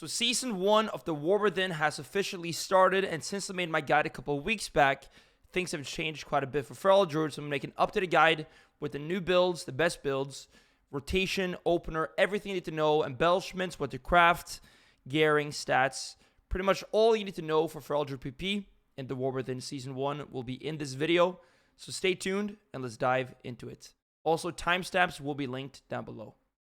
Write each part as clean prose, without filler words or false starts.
So season 1 of the War Within has officially started, and since I made my guide a couple of weeks back, things have changed quite a bit for Feral Druid. So I'm making an updated guide with the new builds, the best builds, rotation, opener, everything you need to know, embellishments, what to craft, gearing, stats, pretty much all you need to know for Feral Druid PP in the War Within season 1 will be in this video. So stay tuned and let's dive into it. Also, timestamps will be linked down below.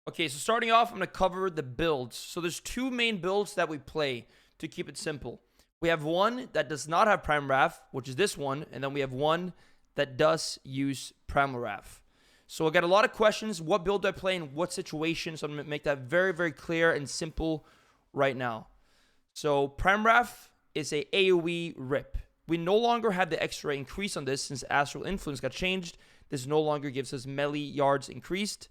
Okay, so starting off, I'm going to cover the builds. So there's two main builds that we play to keep it simple. We have one that does not have Prime Wrath, which is this one, and then we have one that does use Primal Wrath. So I got a lot of questions. What build do I play in what situation? So I'm going to make that very, very clear and simple right now. So Prime Wrath is a AoE rip. We no longer have the extra increase on this since Astral Influence got changed. This no longer gives us melee yards increased.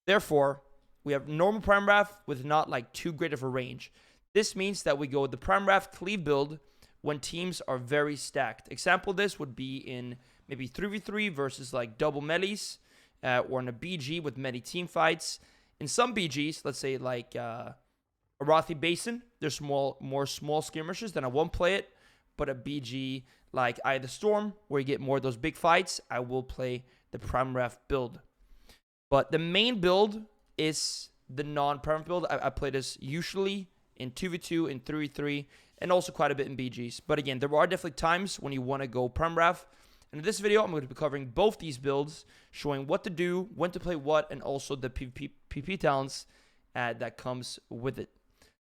Therefore, we have normal Prime Wrath with not like too great of a range. This means that we go with the Prime Wrath Cleave build when teams are very stacked. Example of this would be in maybe 3v3 versus like double melees, or in a BG with many team fights. In some BGs, let's say like Arathi Basin, there's more small skirmishes, then I won't play it. But a BG like Eye of the Storm, where you get more of those big fights, I will play the Prime Wrath build. But the main build is the non-Prime build. I play this usually in 2v2, in 3v3, and also quite a bit in BGs. But again, there are definitely times when you want to go Prime Wrath. And in this video, I'm going to be covering both these builds, showing what to do, when to play what, and also the PvP talents that comes with it.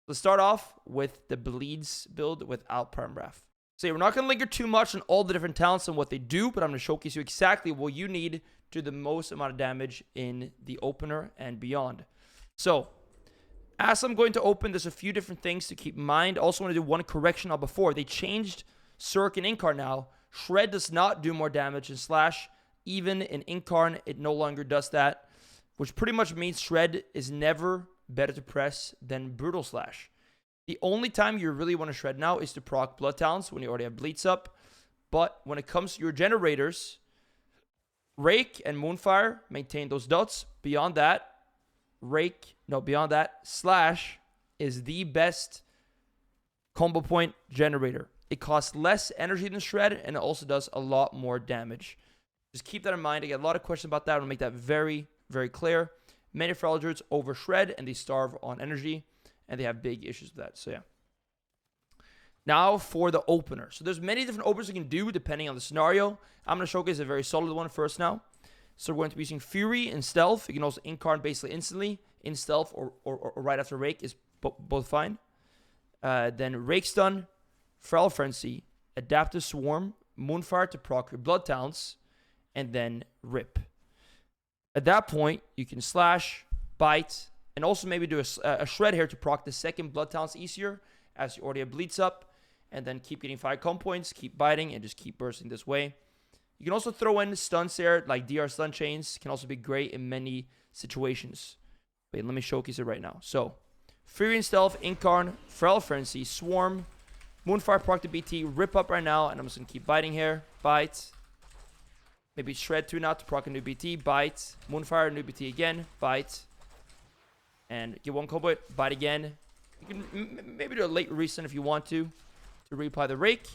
Let's start off with the Bleeds build without Prime Wrath. So yeah, we're not going to linger too much on all the different talents and what they do, but I'm going to showcase you exactly what you need to do the most amount of damage in the opener and beyond. So, as I'm going to open, there's a few different things to keep in mind. Also want to do one correction on before. They changed Circ and Incarn now. Shred does not do more damage than Slash. Even in Incarn, it no longer does that, which pretty much means Shred is never better to press than Brutal Slash. The only time you really want to Shred now is to proc bloodtalons when you already have bleeds up. But when it comes to your generators, Rake and Moonfire maintain those dots. Beyond that, Slash is the best combo point generator. It costs less energy than Shred, and it also does a lot more damage. Just keep that in mind. I get a lot of questions about that. I want to make that very, very clear. Many Feral Druids over Shred, and they starve on energy, and they have big issues with that. So yeah. Now for the opener. So there's many different openers you can do depending on the scenario. I'm going to showcase a very solid one first now. So we're going to be using Fury in Stealth. You can also Incarn basically instantly in Stealth or right after Rake is both fine. Then Rake Stun, Feral Frenzy, Adaptive Swarm, Moonfire to proc your bloodtalons, and then Rip. At that point, you can Slash, Bite, and also maybe do a Shred here to proc the second bloodtalons easier as you already have bleeds up, and then keep getting 5 comp points, keep biting, and just keep bursting this way. You can also throw in stuns there, like DR stun chains, can also be great in many situations. Wait, let me showcase it right now. So, Fury and Stealth, Incarn, Feral Frenzy, Swarm, Moonfire proc to BT, Rip up right now, and I'm just going to keep biting here. Bite. Maybe Shred 2 now to proc a new BT, Bite. Moonfire, new BT again, Bite. And get one combo, Bite again. You can maybe do a late reset if you want to reapply the Rake.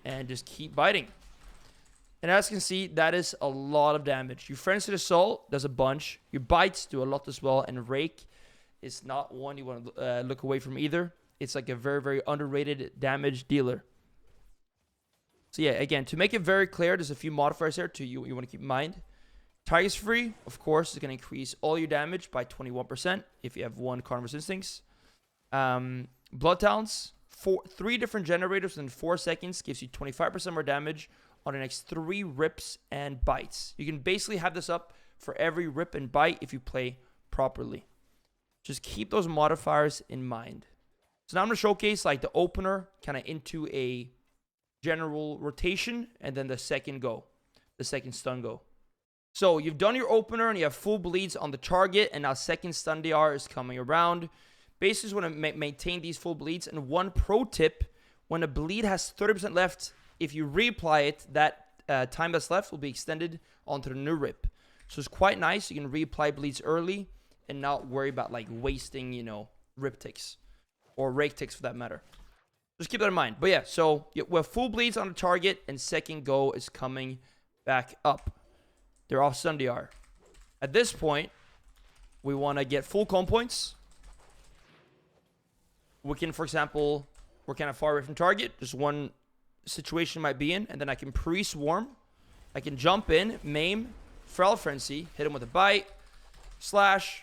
And just keep biting. And as you can see, that is a lot of damage. Your Frenzy Assault does a bunch. Your Bites do a lot as well. And Rake is not one you want to look away from either. It's like a very, very underrated damage dealer. So yeah, again, to make it very clear, there's a few modifiers there you want to keep in mind. Tiger's Free, of course, is going to increase all your damage by 21% if you have 1 Carnivorous Instincts. Bloodtalons, 3 different generators in 4 seconds gives you 25% more damage on the next 3 rips and bites. You can basically have this up for every rip and bite if you play properly. Just keep those modifiers in mind. So now I'm going to showcase like the opener kind of into a general rotation and then the second stun go. So you've done your opener and you have full bleeds on the target, and now second stun DR is coming around. Basically, just want to maintain these full bleeds. And one pro tip, when a bleed has 30% left, if you reapply it, that time that's left will be extended onto the new rip. So it's quite nice. You can reapply bleeds early and not worry about like wasting, rip ticks. or rake ticks for that matter. Just keep that in mind. But yeah, so we have full bleeds on the target, and second go is coming back up. They're off Sundiar. At this point, we want to get full comp points. We can, for example, we're kind of far away from target. Just one situation might be in, and then I can pre-swarm. I can jump in, maim, Feral Frenzy, hit him with a bite, slash,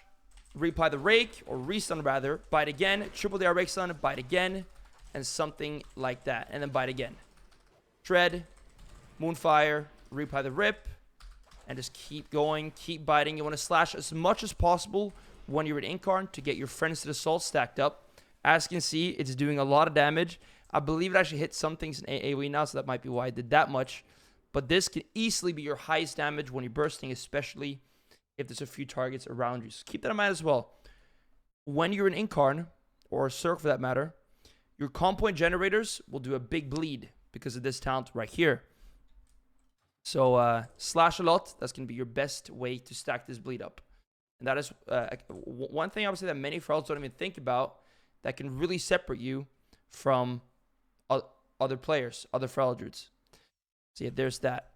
reapply the rake, or restun rather, bite again, triple DR rake stun, bite again, and something like that, and then bite again. Dread, moonfire, reapply the rip, and just keep going, keep biting. You want to slash as much as possible when you're in Incarn to get your Friends to the Assault stacked up. As you can see, it's doing a lot of damage. I believe it actually hit some things in AoE now, so that might be why it did that much. But this can easily be your highest damage when you're bursting, especially if there's a few targets around you. So keep that in mind as well. When you're in Incarn, or Circ for that matter, your comp point generators will do a big bleed because of this talent right here. So slash a lot, that's going to be your best way to stack this bleed up. And that is one thing I would say that many Ferals don't even think about that can really separate you from other players, other Feral Druids. So yeah, there's that.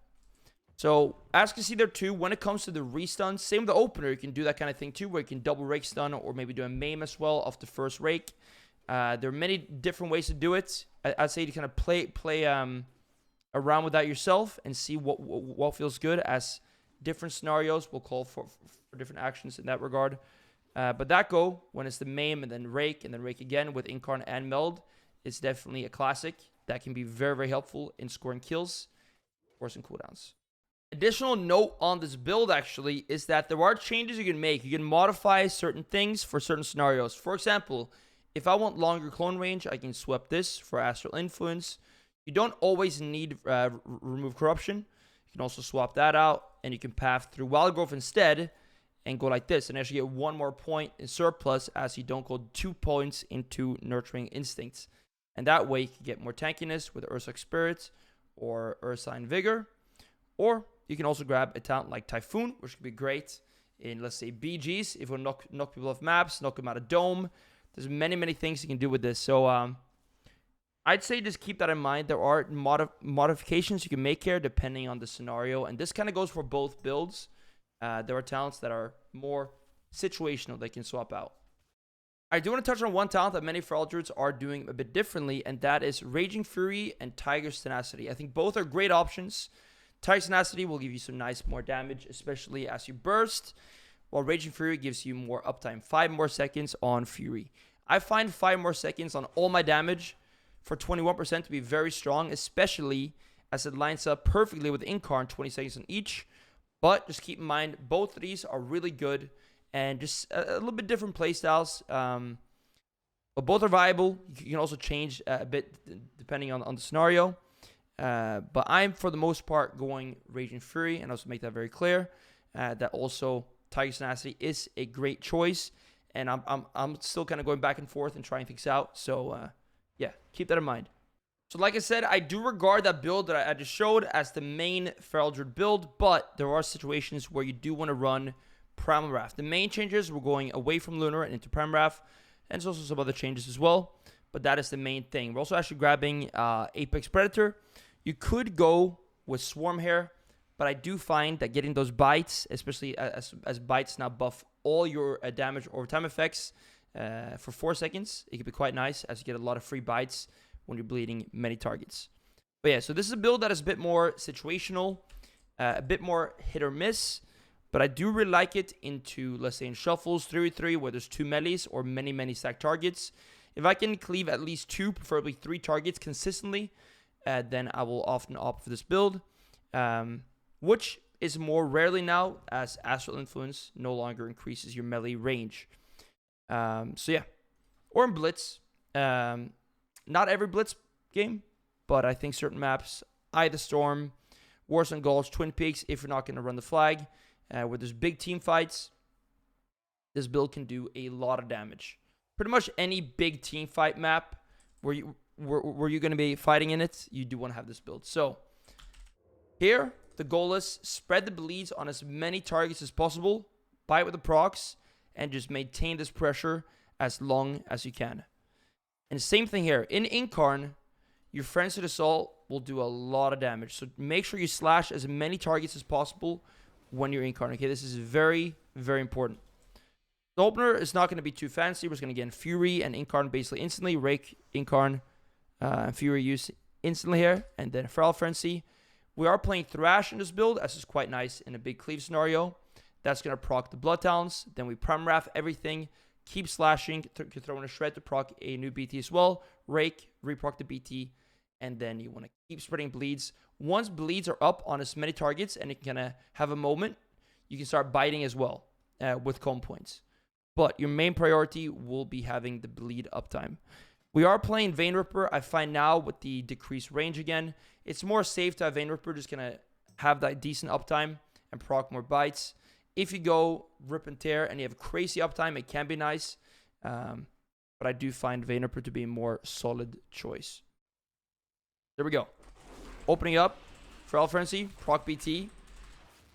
So as you can see there too, when it comes to the restun, same with the opener, you can do that kind of thing too, where you can double rake stun or maybe do a maim as well off the first rake. There are many different ways to do it. I'd say to kind of play around with that yourself and see what feels good, as different scenarios will call for different actions in that regard. But that go, when it's the maim and then rake again with Incarn and Meld, is definitely a classic that can be very, very helpful in scoring kills, forcing cooldowns. Additional note on this build actually is that there are changes you can make. You can modify certain things for certain scenarios. For example, if I want longer clone range, I can swap this for Astral Influence. You don't always need remove corruption. You can also swap that out, and you can path through Wild Growth instead and go like this, and actually get 1 more point in surplus as you don't go 2 points into Nurturing Instincts. And that way you can get more tankiness with Ursa Spirit or Ursine Vigor. Or you can also grab a talent like Typhoon, which could be great in, let's say, BGs. If you want to knock people off maps, knock them out of Dome. There's many, many things you can do with this. So I'd say just keep that in mind. There are modifications you can make here depending on the scenario. And this kind of goes for both builds. There are talents that are more situational they can swap out. I do want to touch on one talent that many Feral Druids are doing a bit differently, and that is Raging Fury and Tiger's Tenacity. I think both are great options. Tiger's Tenacity will give you some nice more damage, especially as you burst, while Raging Fury gives you more uptime, 5 more seconds on Fury. I find 5 more seconds on all my damage for 21% to be very strong, especially as it lines up perfectly with Incarn, 20 seconds on each. But just keep in mind, both of these are really good and just a little bit different playstyles. But both are viable. You can also change a bit depending on the scenario. But I'm, for the most part, going Raging Fury, and also make that very clear that also Tiger's Tenacity is a great choice. And I'm still kind of going back and forth and trying things out. So, yeah, keep that in mind. So like I said, I do regard that build that I just showed as the main Feral Druid build, but there are situations where you do want to run Primal Wrath. The main changes, we're going away from Lunar and into Primal Wrath, and there's also some other changes as well, but that is the main thing. We're also actually grabbing Apex Predator. You could go with Swarm here, but I do find that getting those bites, especially as bites now buff all your damage over time effects for 4 seconds, it could be quite nice as you get a lot of free bites when you're bleeding many targets. But yeah, so this is a build that is a bit more situational, a bit more hit or miss, but I do really like it into, let's say, in shuffles 3v3 where there's 2 melees or many stacked targets. If I can cleave at least 2, preferably 3 targets consistently, then I will often opt for this build, which is more rarely now as Astral Influence no longer increases your melee range. So yeah, or in Blitz. Not every Blitz game, but I think certain maps, Eye of the Storm, Warzone Gulch, Twin Peaks, if you're not going to run the flag, where there's big team fights, this build can do a lot of damage. Pretty much any big team fight map where you're going to be fighting in it, you do want to have this build. So here, the goal is spread the bleeds on as many targets as possible, bite with the procs, and just maintain this pressure as long as you can. And same thing here. In Incarn, your Frenzied Assault will do a lot of damage. So make sure you slash as many targets as possible when you're Incarn. Okay, this is very, very important. The opener is not going to be too fancy. We're just going to get Fury and Incarn basically instantly. Rake, Incarn, and Fury use instantly here. And then Feral Frenzy. We are playing Thrash in this build. This is quite nice in a big Cleave scenario. That's going to proc the bloodtalons. Then we Prem-Wrath everything. Keep slashing. Throw in a shred to proc a new BT as well. Rake, reproc the BT. And then you want to keep spreading bleeds. Once bleeds are up on as many targets and you can kind of have a moment, you can start biting as well with comb points. But your main priority will be having the bleed uptime. We are playing Vein Ripper. I find now with the decreased range again, it's more safe to have Vein Ripper. Just going to have that decent uptime and proc more bites. If you go Rip and Tear and you have crazy uptime, it can be nice. But I do find Vein Ripper to be a more solid choice. There we go. Opening up, Feral Frenzy, proc BT.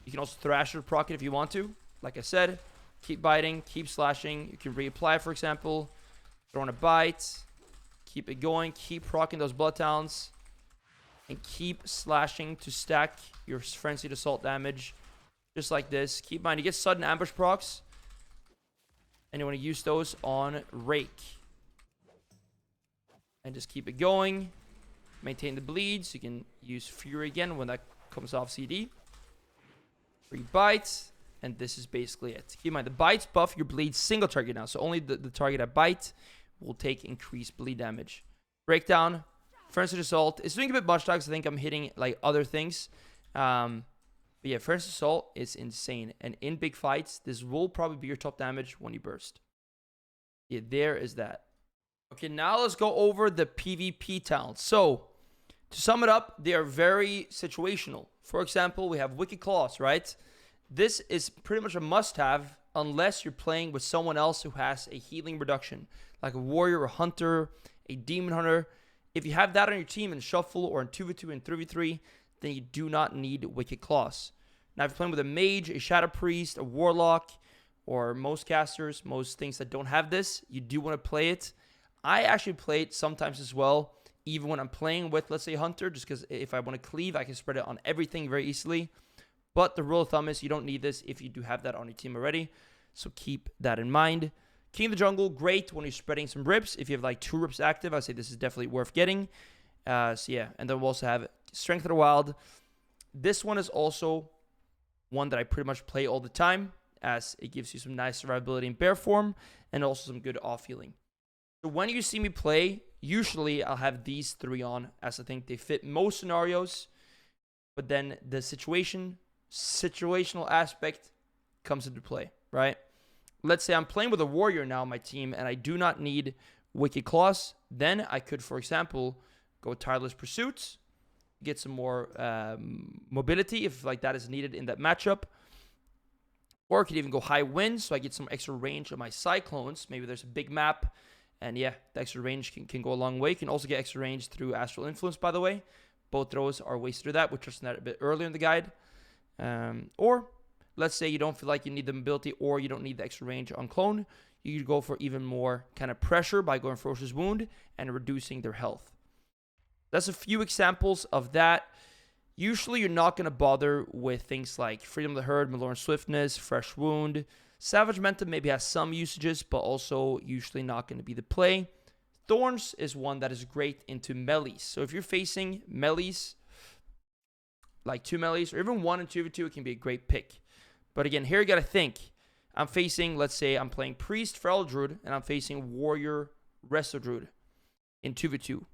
You can also Thrash or proc it if you want to. Like I said, keep biting, keep slashing. You can reapply, for example. Throw in a bite. Keep it going. Keep procking those bloodtalons. And keep slashing to stack your Frenzied Assault damage. Just like this. Keep in mind, you get sudden ambush procs. And you want to use those on Rake. And just keep it going. Maintain the bleeds. You can use Fury again when that comes off CD. 3 bites. And this is basically it. Keep in mind, the bites buff your bleed single target now. So only the target that bite will take increased bleed damage. Breakdown. Frenzied Assault. It's doing a bit much because I think I'm hitting like other things. But yeah, Frenzied Assault is insane. And in big fights, this will probably be your top damage when you burst. Yeah, there is that. Okay, now let's go over the PvP talents. So, to sum it up, they are very situational. For example, we have Wicked Claws, right? This is pretty much a must-have unless you're playing with someone else who has a healing reduction, like a warrior, a hunter, a demon hunter. If you have that on your team in Shuffle or in 2v2 and 3v3, then you do not need Wicked Claws. Now, if you're playing with a mage, a shadow priest, a warlock, or most casters, most things that don't have this, you do want to play it. I actually play it sometimes as well, even when I'm playing with, let's say, hunter, just because if I want to cleave, I can spread it on everything very easily. But the rule of thumb is you don't need this if you do have that on your team already. So keep that in mind. King of the Jungle, great when you're spreading some rips. If you have like 2 rips active, I'd say this is definitely worth getting. So yeah, and then we'll also have Strength of the Wild. This one is also one that I pretty much play all the time, as it gives you some nice survivability in bear form and also some good off healing. So when you see me play, usually I'll have these 3 on, as I think they fit most scenarios. But then the situational aspect comes into play, right? Let's say I'm playing with a warrior now on my team and I do not need Wicked Claws. Then I could, for example, go Tireless Pursuits, get some more mobility if like that is needed in that matchup. Or I could even go High Wind so I get some extra range on my Cyclones. Maybe there's a big map. And yeah, the extra range can go a long way. You can also get extra range through Astral Influence, by the way. Both throws are ways to do that. We'll touch on that a bit earlier in the guide. Or let's say you don't feel like you need the mobility or you don't need the extra range on Clone. You could go for even more kind of pressure by going Ferocious Wound and reducing their health. That's a few examples of that. Usually you're not going to bother with things like Freedom of the Herd, Malorn Swiftness, Fresh Wound. Savage Mentum maybe has some usages, but also usually not going to be the play. Thorns is one that is great into melees. So if you're facing melees, like 2 melees, or even 1 and 2v2, it can be a great pick. But again, here you got to think. I'm facing, let's say I'm playing Priest, Feral Druid, and I'm facing Warrior, Resto Druid in 2v2.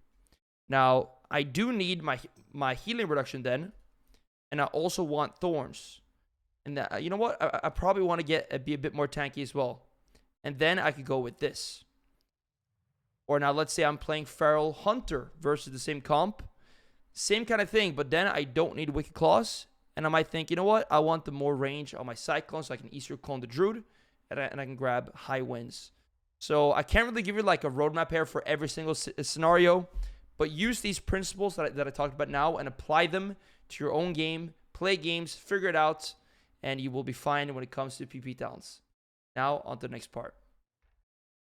Now, I do need my healing reduction then, and I also want Thorns. And that, you know what? I probably want to be a bit more tanky as well. And then I could go with this. Or now let's say I'm playing Feral Hunter versus the same comp. Same kind of thing, but then I don't need Wicked Claws. And I might think, you know what? I want the more range on my Cyclone so I can easier clone the Druid. And I can grab High Winds. So I can't really give you like a roadmap here for every single scenario. But use these principles that I talked about now and apply them to your own game. Play games, figure it out. And you will be fine when it comes to PvP talents. Now, on to the next part.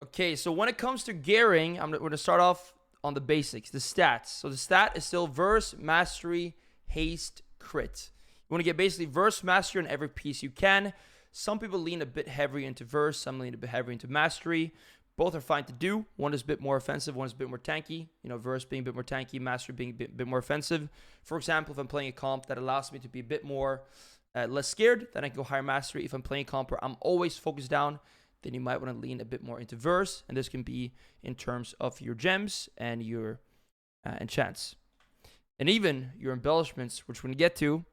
Okay, so when it comes to gearing, I'm going to start off on the basics, the stats. So the stat is still verse, mastery, haste, crit. You want to get basically verse, mastery on every piece you can. Some people lean a bit heavier into verse, some lean a bit heavier into mastery. Both are fine to do. One is a bit more offensive, one is a bit more tanky. You know, verse being a bit more tanky, mastery being a bit more offensive. For example, if I'm playing a comp that allows me to be a bit more less scared, then I can go higher mastery. If I'm playing a comp where I'm always focused down, then you might want to lean a bit more into verse, and this can be in terms of your gems and your enchants, and even your embellishments, which we're going to get to.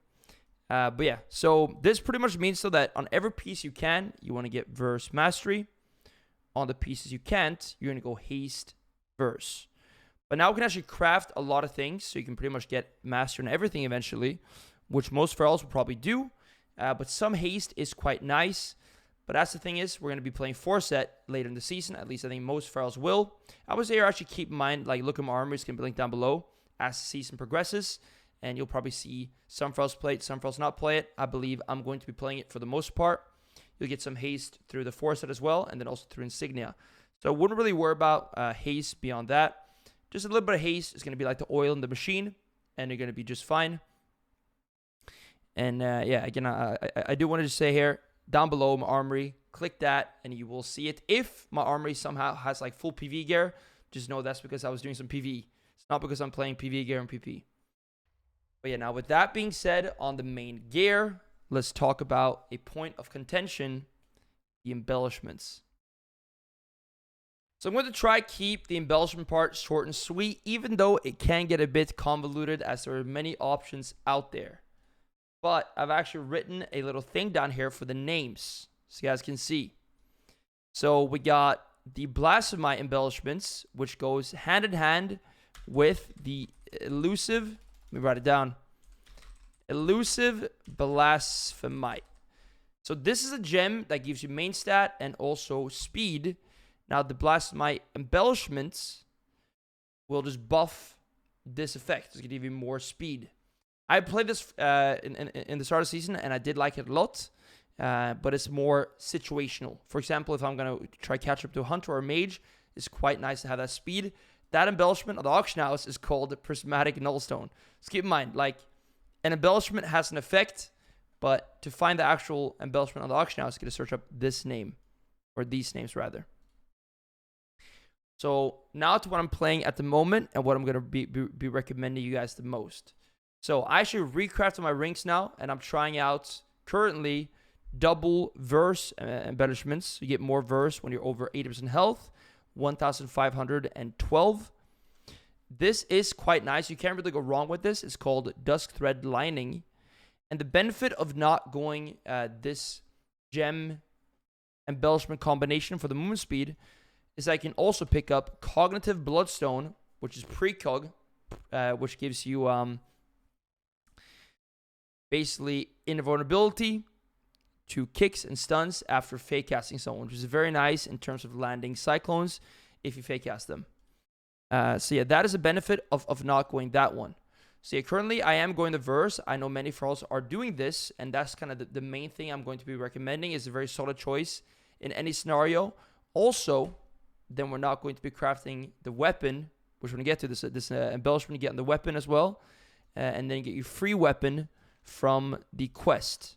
But yeah, so this pretty much means so that on every piece you can, you want to get verse mastery. On the pieces you can't, you're going to go haste verse. But now we can actually craft a lot of things, so you can pretty much get mastery on everything eventually, which most ferals will probably do. But some haste is quite nice. But that's the thing is, we're going to be playing 4-set later in the season. At least I think most ferals will. I would say actually keep in mind, like, look at my armor. It's going to be linked down below as the season progresses. And you'll probably see some ferals play it, some ferals not play it. I believe I'm going to be playing it for the most part. You'll get some haste through the 4-set as well, and then also through insignia. So I wouldn't really worry about haste beyond that. Just a little bit of haste is going to be like the oil in the machine, and you're going to be just fine. And yeah, again, I do want to just say here, down below my armory, click that and you will see it. If my armory somehow has like full PV gear, just know that's because I was doing some PV. It's not because I'm playing PV gear and PP. But yeah, now with that being said, on the main gear, let's talk about a point of contention, the embellishments. So I'm going to try keep the embellishment part short and sweet, even though it can get a bit convoluted as there are many options out there. But I've actually written a little thing down here for the names, so you guys can see. So we got the blasphemy embellishments, which goes hand in hand with the elusive, let me write it down, elusive blasphemite. So this is a gem that gives you main stat and also speed. Now the blasphemite embellishments will just buff this effect. It's going to give you more speed. I played this in the start of the season, and I did like it a lot, but it's more situational. For example, if I'm going to try catch up to a hunter or a mage, it's quite nice to have that speed. That embellishment on the auction house is called the prismatic nullstone. So keep in mind, like, an embellishment has an effect, but to find the actual embellishment on the auction house, you got to search up this name, or these names rather. So now to what I'm playing at the moment and what I'm going to be recommending you guys the most. So I actually recrafted my rings now, and I'm trying out currently double verse embellishments. You get more verse when you're over 80% health, 1,512. This is quite nice. You can't really go wrong with this. It's called Dusk Thread Lining. And the benefit of not going this gem embellishment combination for the movement speed is I can also pick up Cognitive Bloodstone, which is precog, which gives you basically invulnerability to kicks and stuns after fake casting someone, which is very nice in terms of landing cyclones if you fake cast them. So yeah, that is a benefit of not going that one. So yeah, currently I am going the verse. I know many ferals are doing this, and that's kind of the main thing I'm going to be recommending. Is a very solid choice in any scenario. Also, then we're not going to be crafting the weapon, which we're going to get to this embellishment you get on the weapon as well, and then you get your free weapon from the quest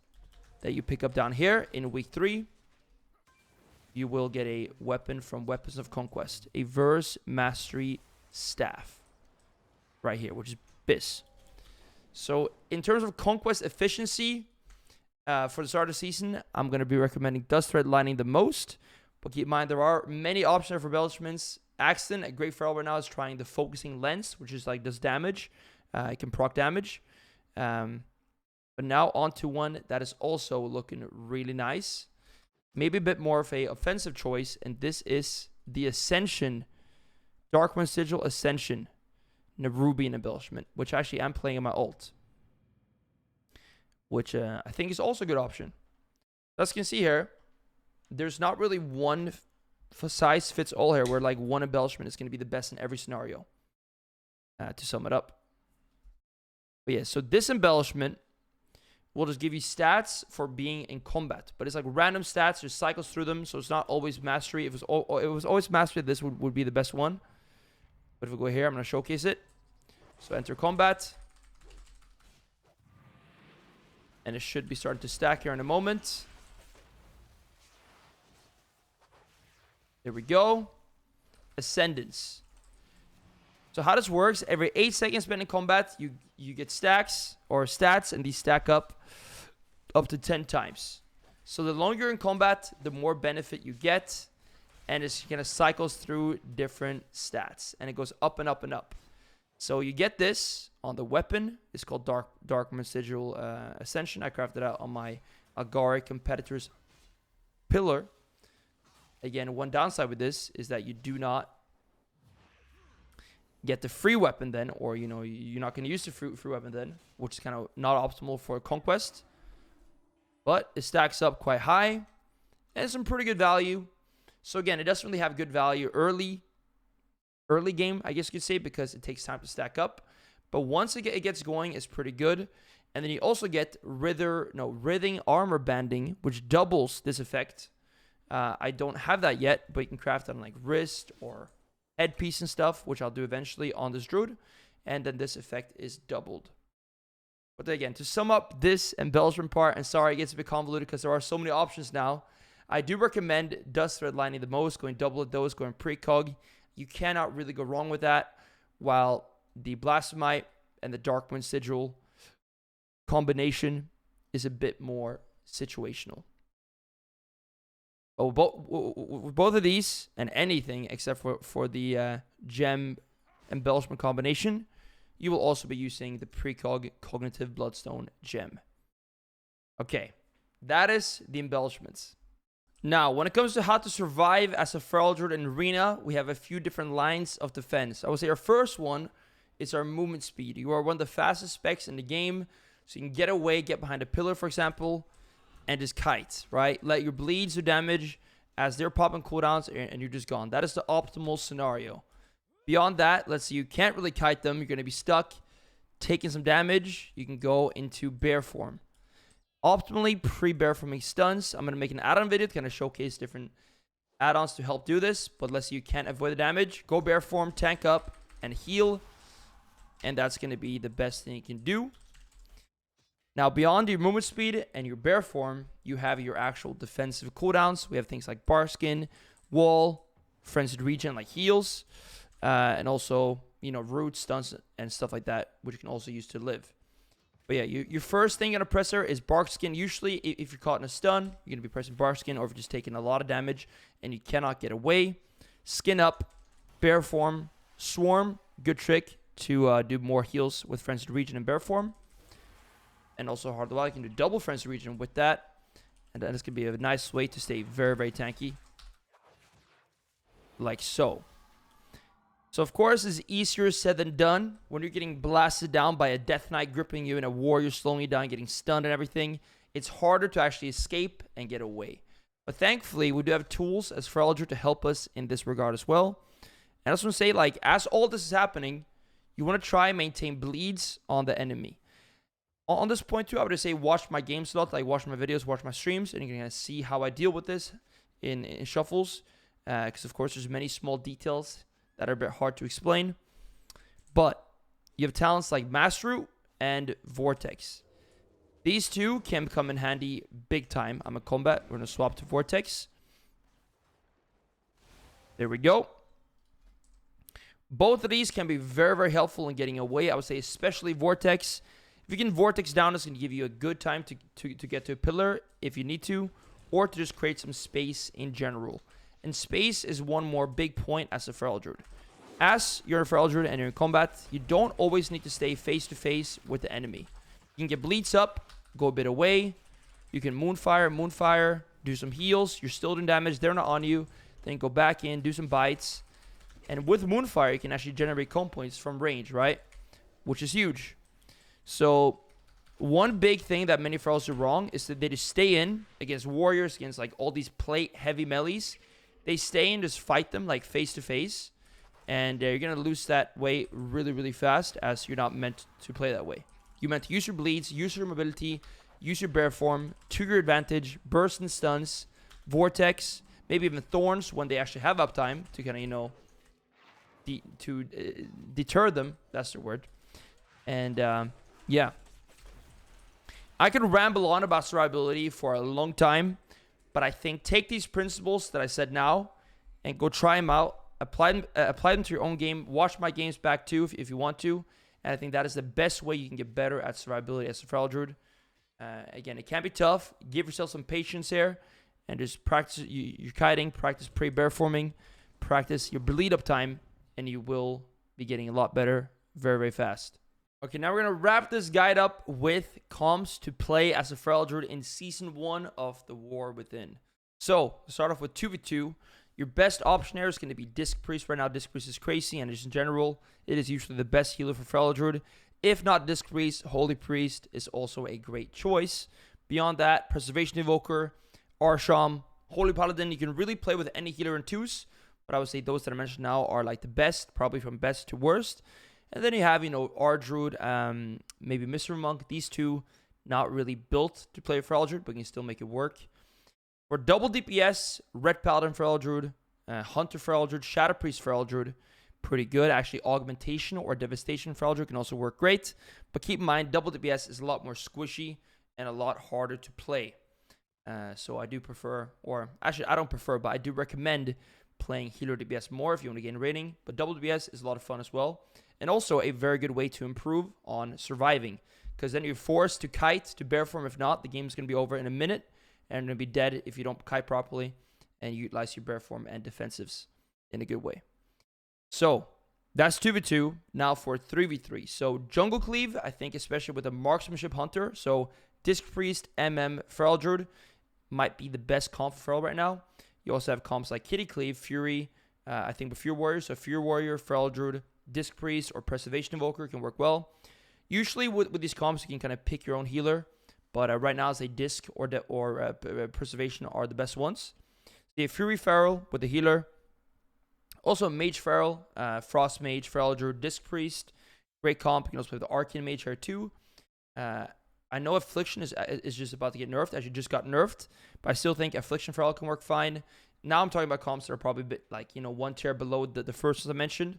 that you pick up down here in week 3. You will get a weapon from Weapons of Conquest, a verse mastery staff right here, which is BIS. So in terms of conquest efficiency for the start of the season, I'm going to be recommending Dust Thread Lining the most. But keep in mind, there are many options for embellishments. Axton, a great feral right now, is trying the Focusing Lens, which is like does damage. It can proc damage. But now onto one that is also looking really nice. Maybe a bit more of a offensive choice, and this is the Ascension, Darkmoon Sigil Ascension, Nerubian embellishment, which actually I'm playing in my ult, which I think is also a good option. As you can see here, there's not really one size fits all here, where like one embellishment is going to be the best in every scenario. To sum it up, but yeah, so this embellishment will just give you stats for being in combat. But it's like random stats, just cycles through them, so it's not always mastery. If it was always mastery, this would be the best one. But if we go here, I'm going to showcase it. So enter combat. And it should be starting to stack here in a moment. There we go. Ascendance. So how this works, every 8 seconds spent in combat, you get stacks or stats, and these stack up to 10 times. So the longer you're in combat, the more benefit you get, and it's kind of cycles through different stats, and it goes up and up and up. So you get this on the weapon. It's called Dark Residual Ascension. I crafted out on my Agari competitor's pillar. Again, one downside with this is that you do not get the free weapon then, or you're not going to use the free weapon then, which is kind of not optimal for conquest. But it stacks up quite high and some pretty good value. So again, it doesn't really have good value early game, I guess you could say, because it takes time to stack up. But once it gets going, it's pretty good. And then you also get writhing armor banding, which doubles this effect. I don't have that yet, but you can craft it on like wrist or headpiece and stuff, which I'll do eventually on this Druid. And then this effect is doubled. But again, to sum up this embellishment part, and sorry, it gets a bit convoluted because there are so many options now. I do recommend dust thread lining the most, going double at those, going precog. You cannot really go wrong with that. While the blasphemite and the dark moon sigil combination is a bit more situational. Both of these, and anything except for the gem embellishment combination, you will also be using the precog cognitive bloodstone gem. Okay, that is the embellishments. Now, when it comes to how to survive as a feral druid in arena, we have a few different lines of defense. I would say our first one is our movement speed. You are one of the fastest specs in the game, so you can get away, get behind a pillar, for example, and just kite, right? Let your bleeds do damage as they're popping cooldowns, and you're just gone. That is the optimal scenario. Beyond that, let's say you can't really kite them. You're going to be stuck, taking some damage. You can go into bear form. Optimally, pre-bear forming stuns. I'm going to make an add-on video to kind of showcase different add-ons to help do this. But let's say you can't avoid the damage. Go bear form, tank up, and heal. And that's going to be the best thing you can do. Now, beyond your movement speed and your bear form, you have your actual defensive cooldowns. We have things like bar skin, wall, frenzied regen like heals, and also, root, stuns, and stuff like that, which you can also use to live. But yeah, your first thing on a presser is bark skin. Usually, if you're caught in a stun, you're going to be pressing bark skin, or if you're just taking a lot of damage and you cannot get away. Skin up, bear form, swarm, good trick to do more heals with frenzied regen and bear form. And also hard while you can do double frenzy region with that, and then this could be a nice way to stay very, very tanky, like so. So of course, it's easier said than done when you're getting blasted down by a death knight gripping you and a warrior slowing you down, getting stunned and everything. It's harder to actually escape and get away. But thankfully, we do have tools as feral druid to help us in this regard as well. And I just want to say, like, as all this is happening, you want to try and maintain bleeds on the enemy. On this point too, I would just say watch my games a lot, like watch my videos, watch my streams, and you can kind of see how I deal with this in shuffles. Because of course there's many small details that are a bit hard to explain. But you have talents like Mass Root and Vortex. These two can come in handy big time. I'm in combat. We're going to swap to Vortex. There we go. Both of these can be very, very helpful in getting away. I would say especially Vortex. If you can Vortex down, it's going to give you a good time to get to a pillar if you need to, or to just create some space in general. And space is one more big point as a feral druid. As you're a feral druid and you're in combat, you don't always need to stay face-to-face with the enemy. You can get bleeds up, go a bit away. You can moonfire, do some heals. You're still doing damage. They're not on you. Then go back in, do some bites. And with moonfire, you can actually generate comp points from range, right? Which is huge. So one big thing that many ferals do wrong is that they just stay in against warriors, against like all these plate heavy melees. They stay in, just fight them like face to face. And you're going to lose that way really, really fast, as you're not meant to play that way. You're meant to use your bleeds, use your mobility, use your bear form to your advantage, burst and stuns, vortex, maybe even thorns when they actually have uptime to kind of, you know, deter them. That's the word. And yeah, I could ramble on about survivability for a long time, but I think take these principles that I said now and go try them out. Apply them to your own game. Watch my games back too if you want to. And I think that is the best way you can get better at survivability as a Feral Druid. Again, it can be tough. Give yourself some patience here and just practice your kiting, practice pre-bear forming, practice your bleed up time, and you will be getting a lot better very, very fast. Okay, now we're going to wrap this guide up with comps to play as a Feral Druid in Season 1 of the War Within. So, to start off with 2v2, your best option here is going to be Disc Priest. Right now, Disc Priest is crazy, and just in general, it is usually the best healer for Feral Druid. If not Disc Priest, Holy Priest is also a great choice. Beyond that, Preservation Evoker, Arsham, Holy Paladin, you can really play with any healer in 2s, but I would say those that I mentioned now are like the best, probably from best to worst. And then you have, you know, Druid, maybe Mystery Monk. These two, not really built to play Feral Druid, but can still make it work. For double DPS, Red Paladin Feral Druid, Hunter Feral Druid, Shadow Priest Feral Druid, pretty good. Actually, Augmentation or Devastation Feral Druid can also work great. But keep in mind, double DPS is a lot more squishy and a lot harder to play. So I do prefer, or actually I don't prefer, but I do recommend playing healer DPS more if you want to gain rating. But double DPS is a lot of fun as well. And also a very good way to improve on surviving. Because then you're forced to kite, to bear form. If not, the game's going to be over in a minute. And you're going to be dead if you don't kite properly. And you utilize your bear form and defensives in a good way. So, that's 2v2. Now for 3v3. So, Jungle Cleave, I think especially with a Marksmanship Hunter. So, Disc Priest, Feral Druid might be the best comp for Feral right now. You also have comps like Kitty Cleave, Fury, I think with Fury Warrior. So, Fury Warrior, Feral Druid, Disc Priest, or Preservation Invoker can work well. Usually with these comps, you can kind of pick your own healer. But right now, say Disc or Preservation are the best ones. The Fury Feral with the healer. Also, Mage Feral, Frost Mage, Feral Druid, Disc Priest. Great comp. You can also play the Arcane Mage here too. I know Affliction is just about to get nerfed. Actually, just got nerfed. But I still think Affliction Feral can work fine. Now I'm talking about comps that are probably a bit like, you know, one tier below the first ones I mentioned.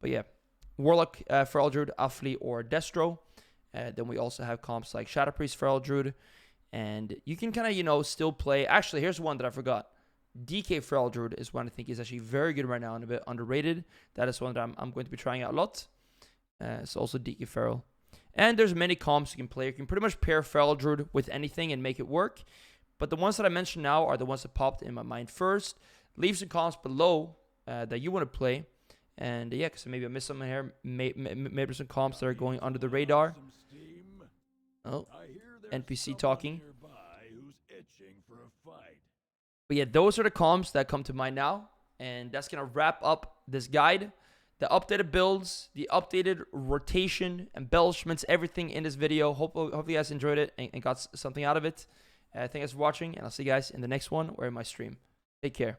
But yeah, Warlock, Feral Druid, Affli, or Destro. Then we also have comps like Shadow Priest, Feral Druid. And you can kind of, you know, still play. Actually, here's one that I forgot. DK Feral Druid is one I think is actually very good right now and a bit underrated. That is one that I'm going to be trying out a lot. So also DK Feral. And there's many comps you can play. You can pretty much pair Feral Druid with anything and make it work. But the ones that I mentioned now are the ones that popped in my mind first. Leave some comps below that you want to play. And yeah, because maybe I missed something here. Maybe some comps that are going under the radar. Oh, NPC talking. But yeah, those are the comps that come to mind now. And that's going to wrap up this guide. The updated builds, the updated rotation, embellishments, everything in this video. Hope you guys enjoyed it and got something out of it. Thank you guys for watching. And I'll see you guys in the next one or in my stream. Take care.